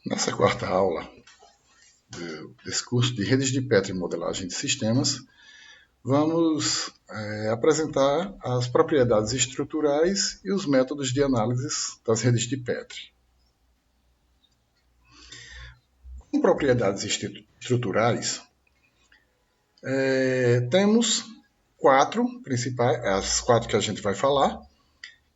Nessa quarta aula desse curso de redes de Petri e modelagem de sistemas, vamos apresentar as propriedades estruturais e os métodos de análise das redes de Petri. Com propriedades estruturais, temos quatro principais, as quatro que a gente vai falar,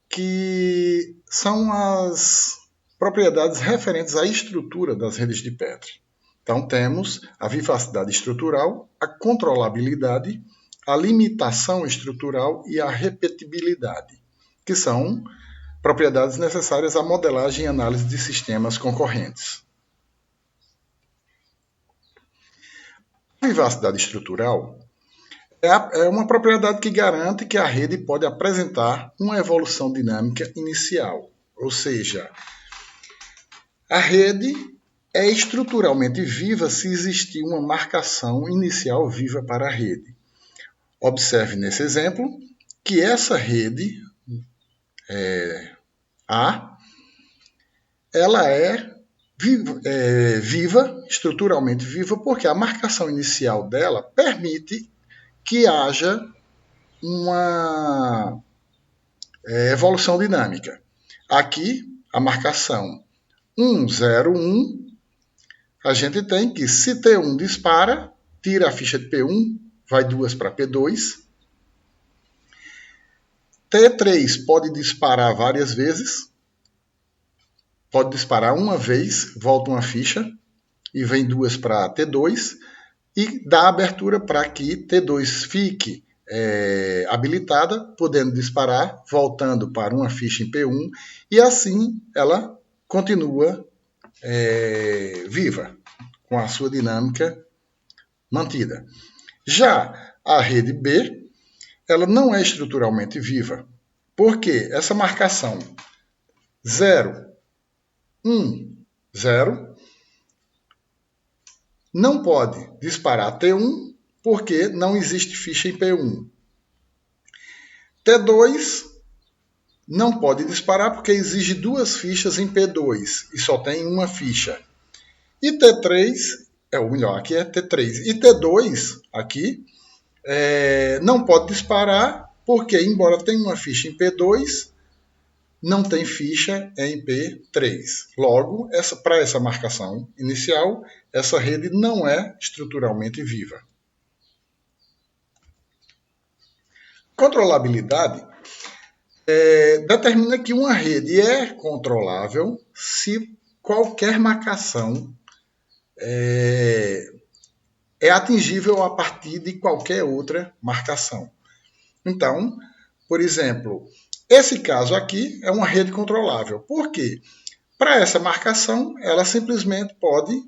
que são as propriedades referentes à estrutura das redes de Petri. Então, temos a vivacidade estrutural, a controlabilidade, a limitação estrutural e a repetibilidade, que são propriedades necessárias à modelagem e análise de sistemas concorrentes. A vivacidade estrutural é uma propriedade que garante que a rede pode apresentar uma evolução dinâmica inicial, ou seja, a rede é estruturalmente viva se existir uma marcação inicial viva para a rede. Observe nesse exemplo que essa rede A, ela é viva, estruturalmente viva, porque a marcação inicial dela permite que haja uma evolução dinâmica. Aqui, a marcação 1, 0, 1, a gente tem que, se T1 dispara, tira a ficha de P1, vai 2 para P2. T3 pode disparar várias vezes, pode disparar uma vez, volta uma ficha, e vem 2 para T2, e dá abertura para que T2 fique habilitada, podendo disparar, voltando para uma ficha em P1, e assim ela continua viva, com a sua dinâmica mantida. Já a rede B, ela não é estruturalmente viva, porque essa marcação 0, 1, 0, não pode disparar T1, porque não existe ficha em P1. T2 não pode disparar porque exige 2 fichas em P2 e só tem uma ficha. E T3, aqui é T3. E T2, aqui, não pode disparar porque, embora tenha uma ficha em P2, não tem ficha em P3. Logo, para essa marcação inicial, essa rede não é estruturalmente viva. Controlabilidade determina que uma rede é controlável se qualquer marcação é atingível a partir de qualquer outra marcação. Então, por exemplo, esse caso aqui é uma rede controlável. Por quê? Para essa marcação, ela simplesmente pode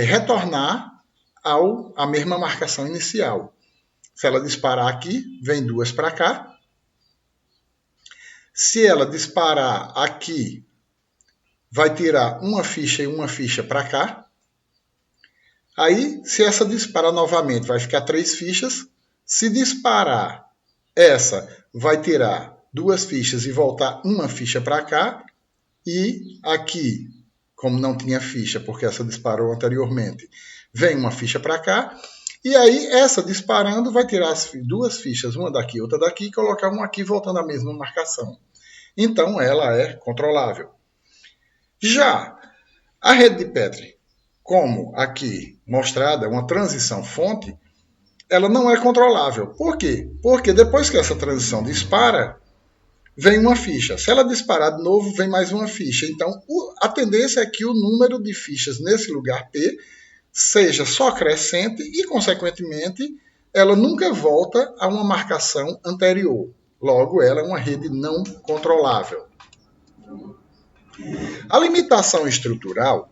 retornar à mesma marcação inicial. Se ela disparar aqui, vem 2 para cá. Se ela disparar aqui, vai tirar uma ficha e uma ficha para cá. Aí, se essa disparar novamente, vai ficar 3 fichas. Se disparar essa, vai tirar 2 fichas e voltar uma ficha para cá. E aqui, como não tinha ficha, porque essa disparou anteriormente, vem uma ficha para cá. E aí, essa disparando vai tirar as 2 fichas, uma daqui e outra daqui, e colocar uma aqui voltando à mesma marcação. Então, ela é controlável. Já a rede de Petri, como aqui mostrada, uma transição fonte, ela não é controlável. Por quê? Porque depois que essa transição dispara, vem uma ficha. Se ela disparar de novo, vem mais uma ficha. Então, a tendência é que o número de fichas nesse lugar P seja só crescente e, consequentemente, ela nunca volta a uma marcação anterior. Logo, ela é uma rede não controlável. A limitação estrutural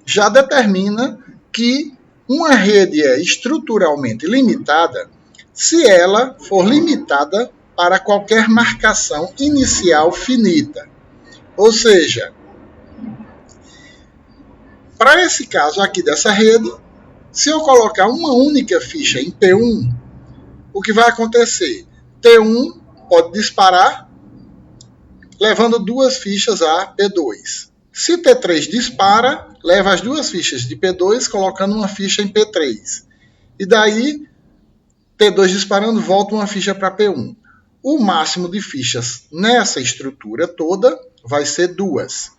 já determina que uma rede é estruturalmente limitada se ela for limitada para qualquer marcação inicial finita. Ou seja, para esse caso aqui dessa rede, se eu colocar uma única ficha em P1, o que vai acontecer? T1 pode disparar levando 2 fichas a P2. Se T3 dispara, leva as duas fichas de P2, colocando uma ficha em P3. E daí, T2 disparando, volta uma ficha para P1. O máximo de fichas nessa estrutura toda vai ser 2.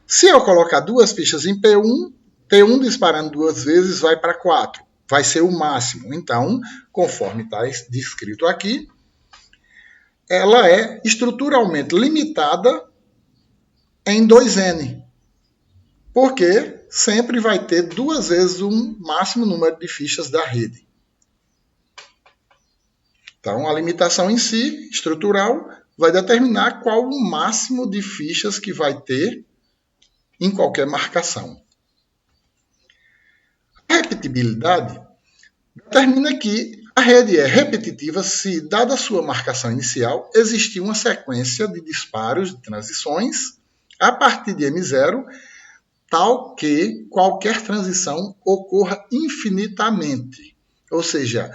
Se eu colocar duas fichas em P1, T1 disparando duas vezes vai para 4. Vai ser o máximo. Então, conforme está descrito aqui, ela é estruturalmente limitada em 2n. Porque sempre vai ter duas vezes o máximo número de fichas da rede. Então, a limitação em si, estrutural, vai determinar qual o máximo de fichas que vai ter em qualquer marcação. A repetibilidade determina que a rede é repetitiva se, dada a sua marcação inicial, existir uma sequência de disparos de transições a partir de M0, tal que qualquer transição ocorra infinitamente. Ou seja,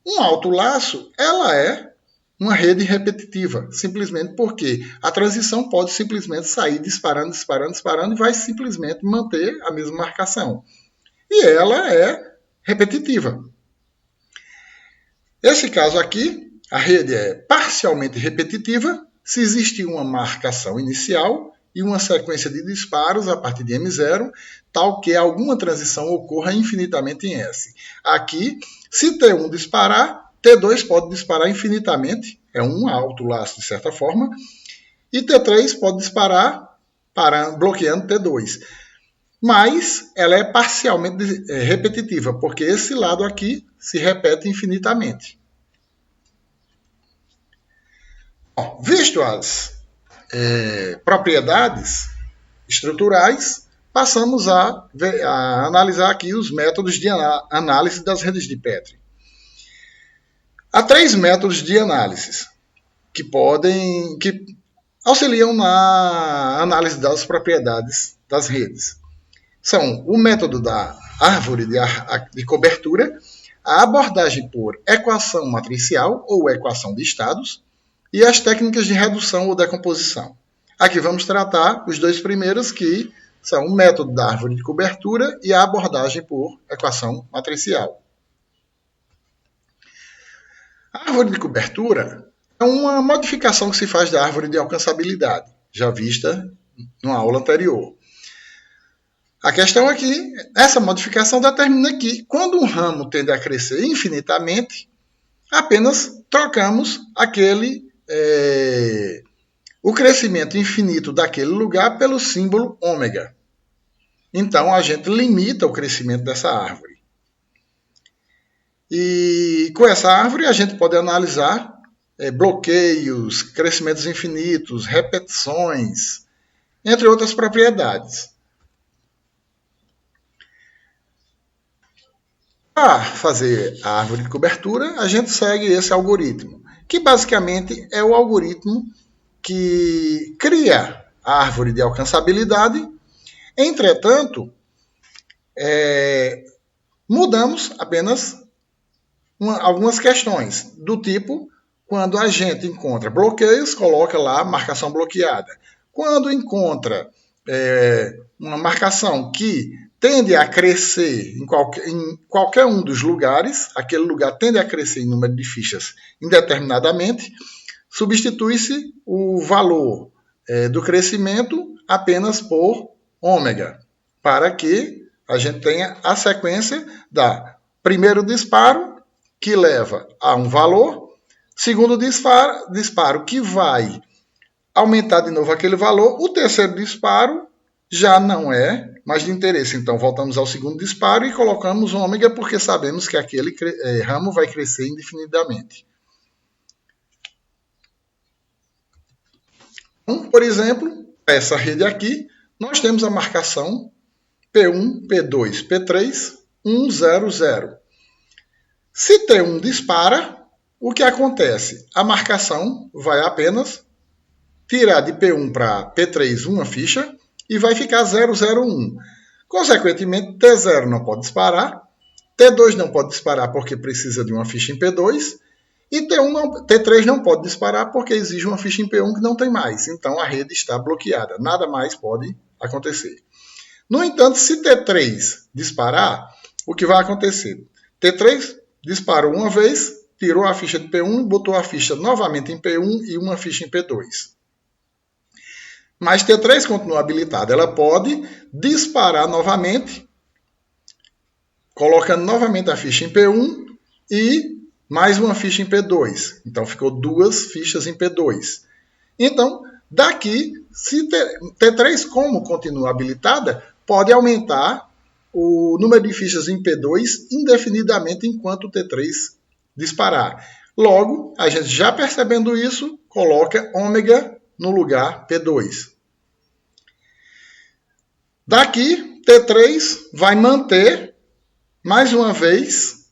um alto laço, ela é uma rede repetitiva, simplesmente porque a transição pode simplesmente sair disparando e vai simplesmente manter a mesma marcação. E ela é repetitiva. Nesse caso aqui, a rede é parcialmente repetitiva se existir uma marcação inicial e uma sequência de disparos a partir de M0, tal que alguma transição ocorra infinitamente em S. Aqui, se T1 disparar, T2 pode disparar infinitamente, é um alto laço de certa forma, e T3 pode disparar bloqueando T2. Mas ela é parcialmente repetitiva, porque esse lado aqui se repete infinitamente. Bom, visto as propriedades estruturais, passamos a analisar aqui os métodos de análise das redes de Petri. Há 3 métodos de análise que auxiliam na análise das propriedades das redes. São o método da árvore de cobertura, a abordagem por equação matricial ou equação de estados e as técnicas de redução ou decomposição. Aqui vamos tratar os 2 primeiros, que são o método da árvore de cobertura e a abordagem por equação matricial. A árvore de cobertura é uma modificação que se faz da árvore de alcançabilidade, já vista numa aula anterior. A questão aqui, essa modificação determina que, quando um ramo tende a crescer infinitamente, apenas trocamos o crescimento infinito daquele lugar pelo símbolo ômega. Então, a gente limita o crescimento dessa árvore. E com essa árvore, a gente pode analisar bloqueios, crescimentos infinitos, repetições, entre outras propriedades. Para fazer a árvore de cobertura, a gente segue esse algoritmo, que basicamente é o algoritmo que cria a árvore de alcançabilidade. Entretanto, mudamos apenas algumas questões, do tipo, quando a gente encontra bloqueios, coloca lá marcação bloqueada. Quando encontra uma marcação que tende a crescer em qualquer um dos lugares, aquele lugar tende a crescer em número de fichas indeterminadamente, substitui-se o valor do crescimento apenas por ômega, para que a gente tenha a sequência da primeiro disparo, que leva a um valor, segundo disparo que vai aumentar de novo aquele valor, o terceiro disparo já não é mais de interesse. Então, voltamos ao segundo disparo e colocamos ômega, porque sabemos que aquele ramo vai crescer indefinidamente. Então, por exemplo, essa rede aqui, nós temos a marcação P1, P2, P3, 1, 0, 0. Se T1 dispara, o que acontece? A marcação vai apenas tirar de P1 para P3 uma ficha e vai ficar 0, 0, 1. Consequentemente, T0 não pode disparar, T2 não pode disparar porque precisa de uma ficha em P2, e T3 não pode disparar porque exige uma ficha em P1 que não tem mais. Então, a rede está bloqueada. Nada mais pode acontecer. No entanto, se T3 disparar, o que vai acontecer? T3 disparou uma vez, tirou a ficha de P1, botou a ficha novamente em P1 e uma ficha em P2. Mas T3 continua habilitada. Ela pode disparar novamente, colocando novamente a ficha em P1 e mais uma ficha em P2. Então, ficou 2 fichas em P2. Então, daqui, se T3, como continua habilitada, pode aumentar o número de fichas em P2 indefinidamente enquanto o T3 disparar. Logo, a gente já percebendo isso, coloca ômega no lugar P2. Daqui, T3 vai manter, mais uma vez,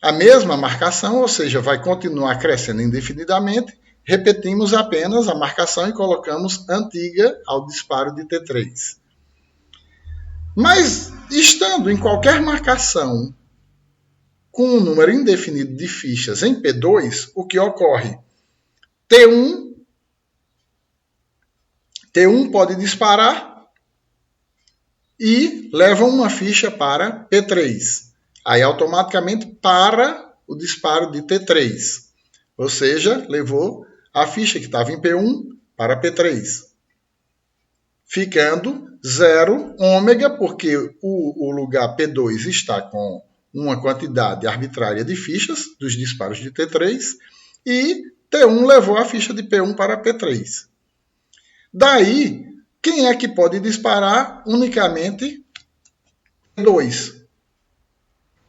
a mesma marcação, ou seja, vai continuar crescendo indefinidamente. Repetimos apenas a marcação e colocamos antiga ao disparo de T3. Mas, estando em qualquer marcação com um número indefinido de fichas em P2, o que ocorre? T1 pode disparar e leva uma ficha para P3. Aí automaticamente para o disparo de T3. Ou seja, levou a ficha que estava em P1 para P3. Ficando 0 ômega, porque o lugar P2 está com uma quantidade arbitrária de fichas dos disparos de T3 e T1 levou a ficha de P1 para P3. Daí, quem é que pode disparar? Unicamente P2.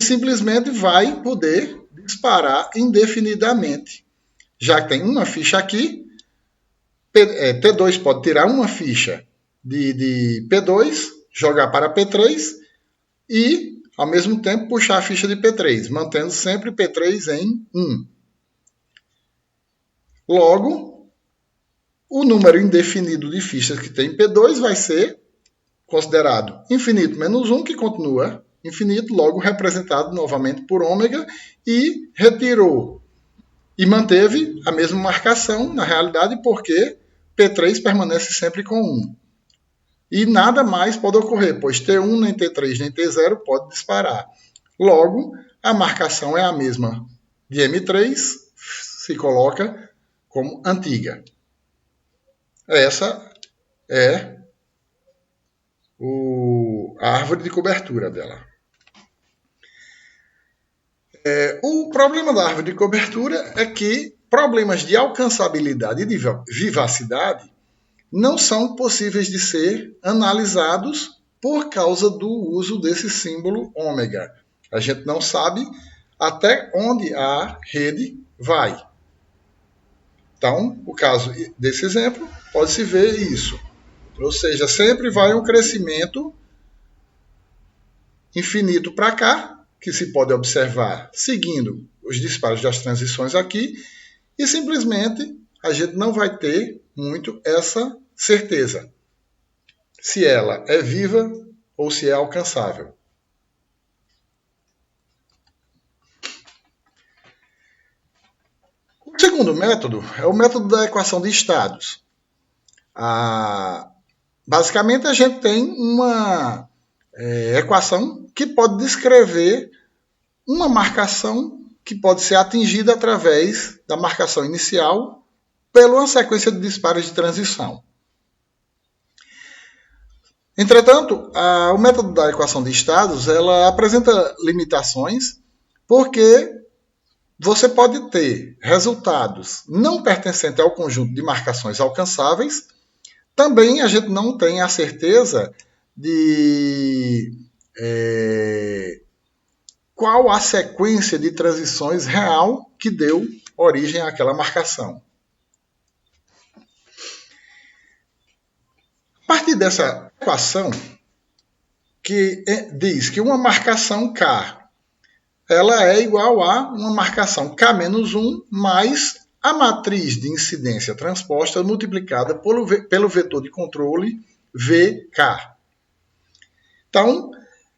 Simplesmente vai poder disparar indefinidamente. Já que tem uma ficha aqui, T2 pode tirar uma ficha de P2, jogar para P3 e, ao mesmo tempo, puxar a ficha de P3, mantendo sempre P3 em 1. Logo, o número indefinido de fichas que tem P2 vai ser considerado infinito menos 1, que continua infinito, logo representado novamente por ômega, e retirou e manteve a mesma marcação, na realidade, porque P3 permanece sempre com 1. E nada mais pode ocorrer, pois T1, nem T3, nem T0 pode disparar. Logo, a marcação é a mesma de M3, se coloca como antiga. Essa é a árvore de cobertura dela. O problema da árvore de cobertura é que problemas de alcançabilidade e de vivacidade não são possíveis de ser analisados por causa do uso desse símbolo ômega. A gente não sabe até onde a rede vai. Então, o caso desse exemplo, pode-se ver isso. Ou seja, sempre vai um crescimento infinito para cá, que se pode observar seguindo os disparos das transições aqui, e simplesmente a gente não vai ter muito essa certeza se ela é viva ou se é alcançável. O segundo método é o método da equação de estados. Basicamente, a gente tem uma equação que pode descrever uma marcação que pode ser atingida através da marcação inicial pela uma sequência de disparos de transição. Entretanto, o método da equação de estados ela apresenta limitações porque você pode ter resultados não pertencentes ao conjunto de marcações alcançáveis. Também a gente não tem a certeza de qual a sequência de transições real que deu origem àquela marcação. A partir dessa equação, que diz que uma marcação K ela é igual a uma marcação K-1 mais a matriz de incidência transposta multiplicada pelo vetor de controle VK. Então,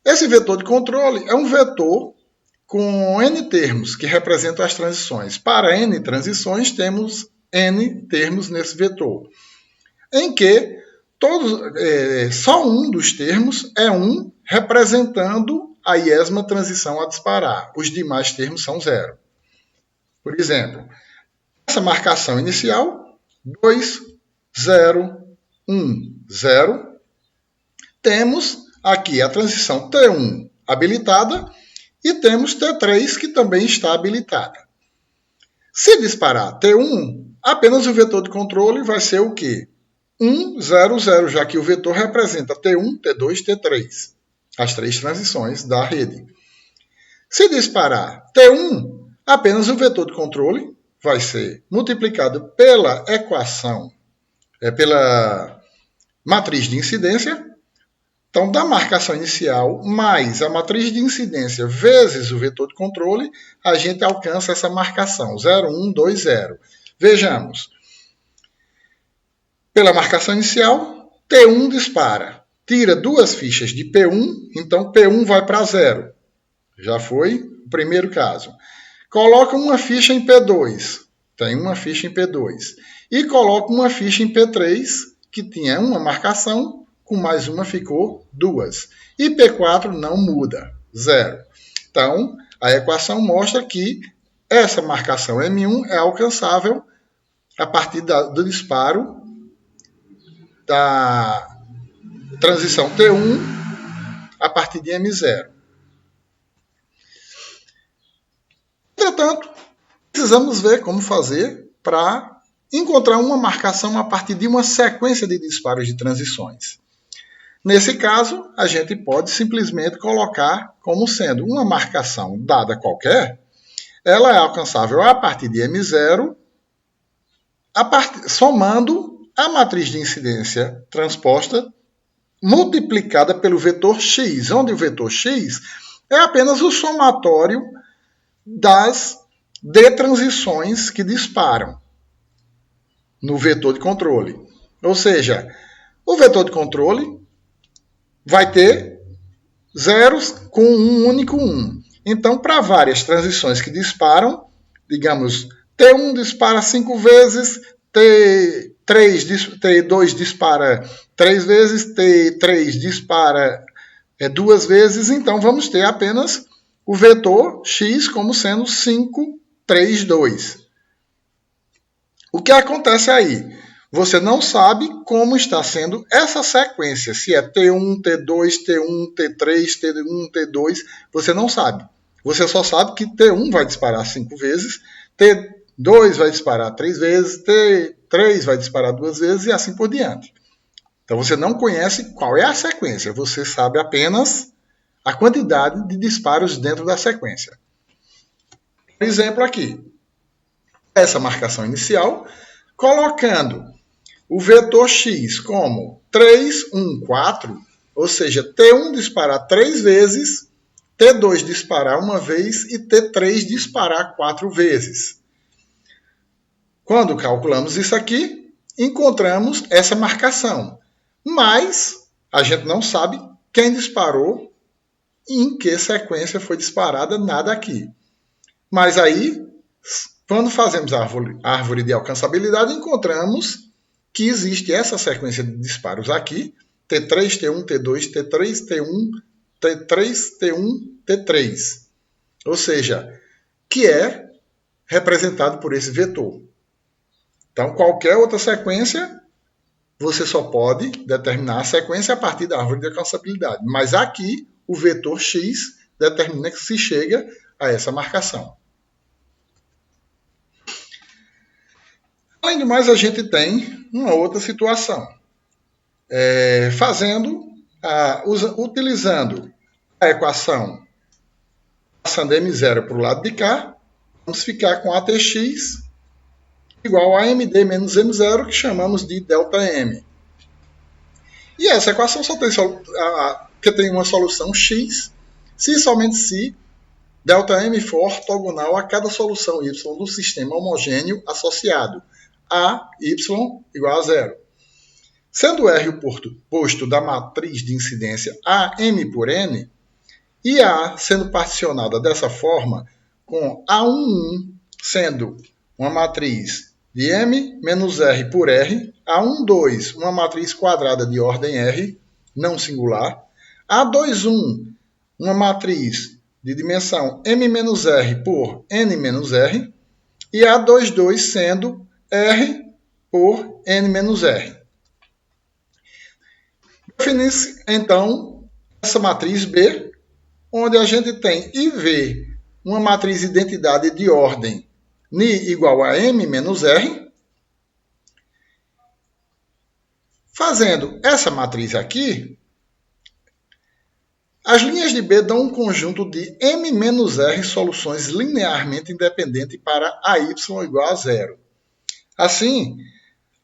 esse vetor de controle é um vetor com N termos que representam as transições. Para N transições, temos N termos nesse vetor, em que só um dos termos é 1 representando a iésima transição a disparar. Os demais termos são 0. Por exemplo, essa marcação inicial, 2, 0, 1, 0. Temos aqui a transição T1 habilitada e temos T3 que também está habilitada. Se disparar T1, apenas o vetor de controle vai ser o quê? 1, 0, 0, já que o vetor representa T1, T2, T3. As 3 transições da rede. Se disparar T1, apenas o vetor de controle vai ser multiplicado pela equação, pela matriz de incidência. Então, da marcação inicial mais a matriz de incidência vezes o vetor de controle, a gente alcança essa marcação, 0, 1, 2, 0. Vejamos. Pela marcação inicial, T1 dispara. Tira 2 fichas de P1, então P1 vai para 0. Já foi o primeiro caso. Coloca uma ficha em P2. Tem uma ficha em P2. E coloca uma ficha em P3, que tinha uma marcação, com mais uma ficou 2. E P4 não muda, 0. Então, a equação mostra que essa marcação M1 é alcançável a partir do disparo da transição T1 a partir de M0. Entretanto, precisamos ver como fazer para encontrar uma marcação a partir de uma sequência de disparos de transições. Nesse caso, a gente pode simplesmente colocar como sendo uma marcação dada qualquer, ela é alcançável a partir de M0, somando a matriz de incidência transposta multiplicada pelo vetor x, onde o vetor x é apenas o somatório das detransições que disparam no vetor de controle. Ou seja, o vetor de controle vai ter zeros com um único 1. Então, para várias transições que disparam, digamos, T1 dispara 5 vezes, T2 dispara 3 vezes, T3 dispara 2 vezes, então vamos ter apenas o vetor x como sendo 5, 3, 2. O que acontece aí? Você não sabe como está sendo essa sequência, se é T1, T2, T1, T3, T1, T2, você não sabe. Você só sabe que T1 vai disparar 5 vezes, T2 vai disparar 3 vezes, T3 vai disparar 2 vezes e assim por diante. Então você não conhece qual é a sequência, você sabe apenas a quantidade de disparos dentro da sequência. Por exemplo aqui, essa marcação inicial, colocando o vetor x como 3, 1, 4, ou seja, T1 disparar 3 vezes, T2 disparar 1 vez e T3 disparar 4 vezes. Quando calculamos isso aqui, encontramos essa marcação. Mas a gente não sabe quem disparou e em que sequência foi disparada, nada aqui. Mas aí, quando fazemos a árvore de alcançabilidade, encontramos que existe essa sequência de disparos aqui, T3, T1, T2, T3, T1, T3, T1, T3. Ou seja, que é representado por esse vetor. Então, qualquer outra sequência, você só pode determinar a sequência a partir da árvore de alcançabilidade. Mas aqui, o vetor x determina que se chega a essa marcação. Além do mais, a gente tem uma outra situação. Utilizando a equação passando M0 para o lado de cá, vamos ficar com ATX igual a MD menos M0, que chamamos de ΔM. E essa equação só tem uma solução x, se e somente se ΔM for ortogonal a cada solução y do sistema homogêneo associado a y igual a 0. Sendo R o posto da matriz de incidência AM por N, e A sendo particionada dessa forma, com A11 sendo uma matriz de M menos R por R, A12, uma matriz quadrada de ordem R, não singular. A21, uma matriz de dimensão m-r por n-r. E A22 sendo R por n-r. Define-se, então, essa matriz B, onde a gente tem IV, uma matriz de identidade de ordem Ni igual a m-r. Fazendo essa matriz aqui, as linhas de B dão um conjunto de m-r soluções linearmente independentes para AY igual a zero. Assim,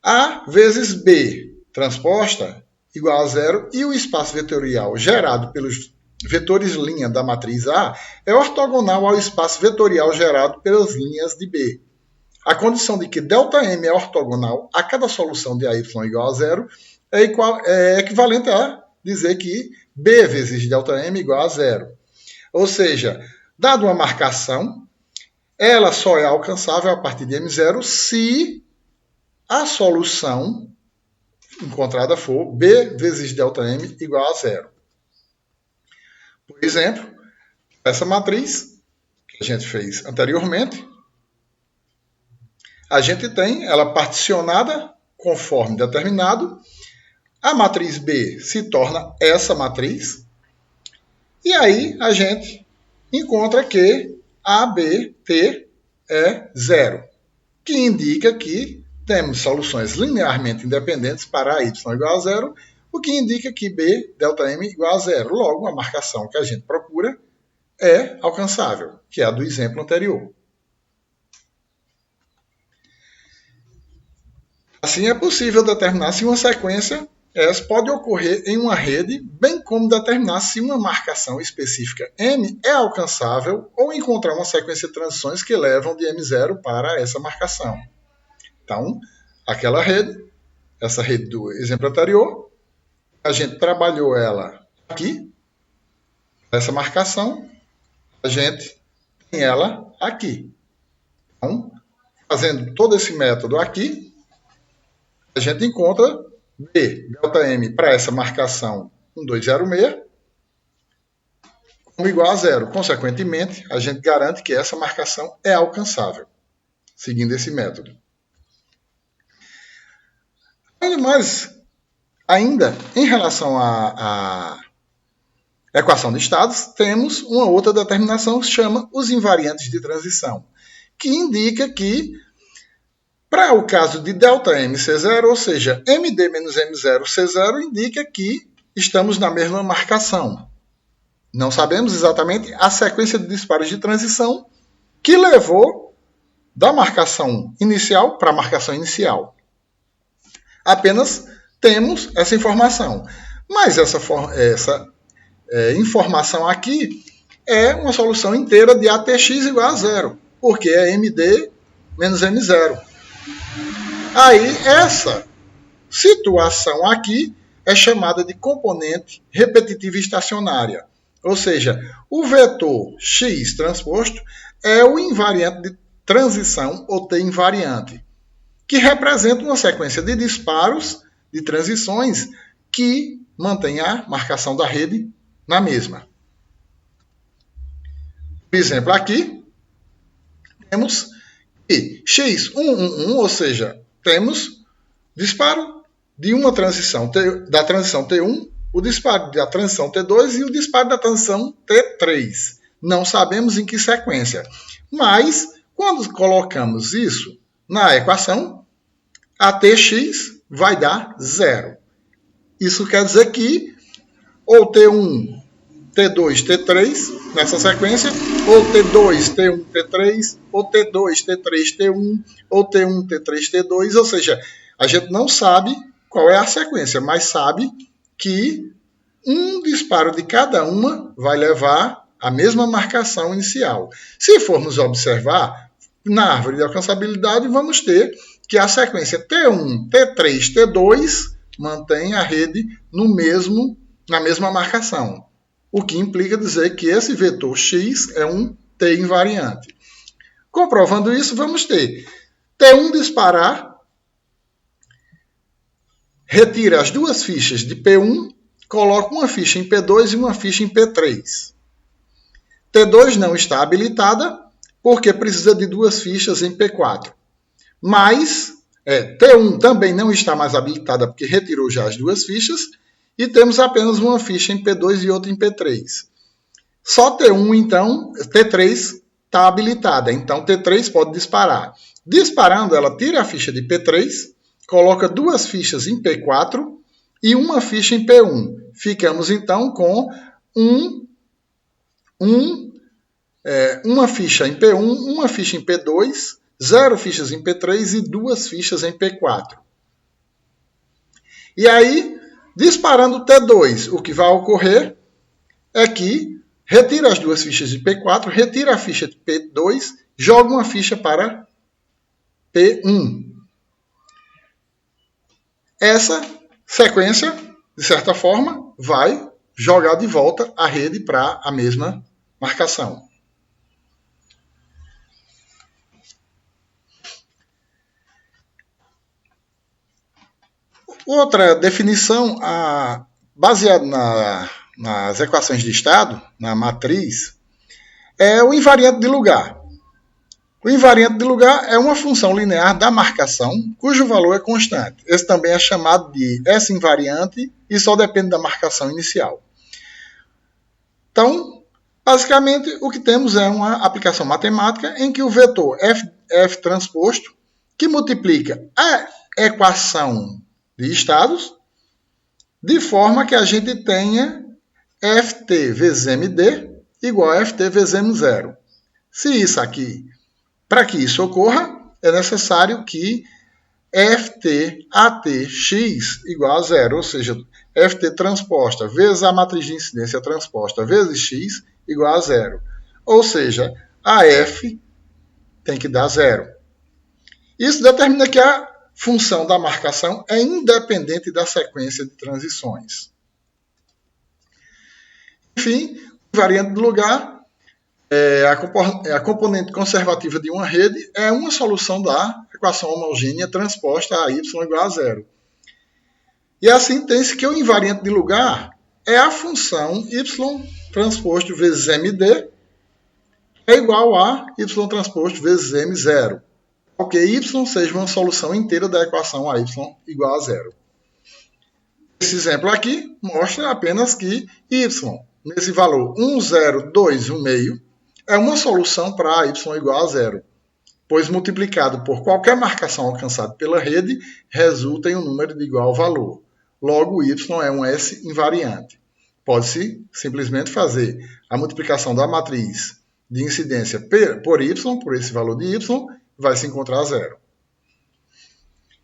A vezes B transposta igual a zero e o espaço vetorial gerado pelos vetores linha da matriz A é ortogonal ao espaço vetorial gerado pelas linhas de B. A condição de que ΔM é ortogonal a cada solução de AY igual a zero é equivalente a dizer que B vezes ΔM igual a zero. Ou seja, dada uma marcação, ela só é alcançável a partir de M0 se a solução encontrada for B vezes ΔM igual a zero. Por exemplo, essa matriz que a gente fez anteriormente, a gente tem ela particionada conforme determinado. A matriz B se torna essa matriz. E aí a gente encontra que ABT é zero, que indica que temos soluções linearmente independentes para y igual a zero, o que indica que B, ΔM igual a zero. Logo, a marcação que a gente procura é alcançável, que é a do exemplo anterior. Assim, é possível determinar se uma sequência S pode ocorrer em uma rede, bem como determinar se uma marcação específica M é alcançável ou encontrar uma sequência de transições que levam de M0 para essa marcação. Então, aquela rede, essa rede do exemplo anterior, a gente trabalhou ela aqui, essa marcação, a gente tem ela aqui. Então, fazendo todo esse método aqui, a gente encontra B, ΔM para essa marcação 1206 como igual a zero. Consequentemente, a gente garante que essa marcação é alcançável, seguindo esse método. Mas, ainda em relação à equação de estados, temos uma outra determinação que se chama os invariantes de transição, que indica que para o caso de ΔM ser zero, ou seja, MD menos M0 ser zero, indica que estamos na mesma marcação. Não sabemos exatamente a sequência de disparos de transição que levou da marcação inicial para a marcação inicial. Apenas temos essa informação. Mas essa informação aqui é uma solução inteira de ATX igual a zero, porque é MD menos M0. Aí, essa situação aqui é chamada de componente repetitiva estacionária. Ou seja, o vetor x transposto é o invariante de transição, ou T invariante, que representa uma sequência de disparos, de transições, que mantém a marcação da rede na mesma. Por exemplo, aqui, temos que x111, ou seja, temos disparo de uma transição, da transição T1, o disparo da transição T2 e o disparo da transição T3. Não sabemos em que sequência. Mas, quando colocamos isso na equação, a Tx vai dar zero. Isso quer dizer que ou T1, T2, T3 nessa sequência, ou T2, T1, T3, ou T2, T3, T1, ou T1, T3, T2, ou seja, a gente não sabe qual é a sequência, mas sabe que um disparo de cada uma vai levar à mesma marcação inicial. Se formos observar, na árvore de alcançabilidade, vamos ter que a sequência T1, T3, T2 mantém a rede na mesma marcação, o que implica dizer que esse vetor x é um T invariante. Comprovando isso, vamos ter T1 disparar retira as duas fichas de P1, coloca uma ficha em P2 e uma ficha em P3. T2 não está habilitada porque precisa de duas fichas em P4. Mas T1 também não está mais habilitada porque retirou já as duas fichas e temos apenas uma ficha em P2 e outra em P3. Só T1, então, T3 está habilitada, então T3 pode disparar. Disparando, ela tira a ficha de P3, coloca duas fichas em P4 e uma ficha em P1. Ficamos, então, com uma ficha em P1, uma ficha em P2, 0 fichas em P3 e 2 fichas em P4. E aí, disparando T2, o que vai ocorrer é que retira as duas fichas de P4, retira a ficha de P2, joga uma ficha para P1. Essa sequência, de certa forma, vai jogar de volta a rede para a mesma marcação. Outra definição, baseada nas equações de estado, na matriz, é o invariante de lugar. O invariante de lugar é uma função linear da marcação cujo valor é constante. Esse também é chamado de S-invariante e só depende da marcação inicial. Então, basicamente, o que temos é uma aplicação matemática em que o vetor f transposto, que multiplica a equação de estados, de forma que a gente tenha ft vezes md igual a ft vezes m0. Se isso aqui, para que isso ocorra, é necessário que ft atx igual a zero, ou seja, ft transposta vezes a matriz de incidência transposta vezes x igual a zero. Ou seja, a f tem que dar zero. Isso determina que a função da marcação é independente da sequência de transições. Enfim, o invariante de lugar, a componente conservativa de uma rede, é uma solução da equação homogênea transposta a y igual a zero. E assim tem-se que o invariante de lugar é a função y transposto vezes md é igual a y transposto vezes m0. Que y seja uma solução inteira da equação a y igual a zero. Esse exemplo aqui mostra apenas que y, nesse valor 1, 0, 2, 1 meio, é uma solução para y igual a zero, pois multiplicado por qualquer marcação alcançada pela rede, resulta em um número de igual valor. Logo, y é um S invariante. Pode-se simplesmente fazer a multiplicação da matriz de incidência por y, por esse valor de y, vai se encontrar zero.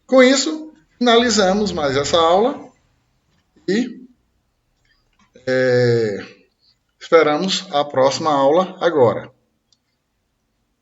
Com isso, finalizamos mais essa aula e esperamos a próxima aula agora.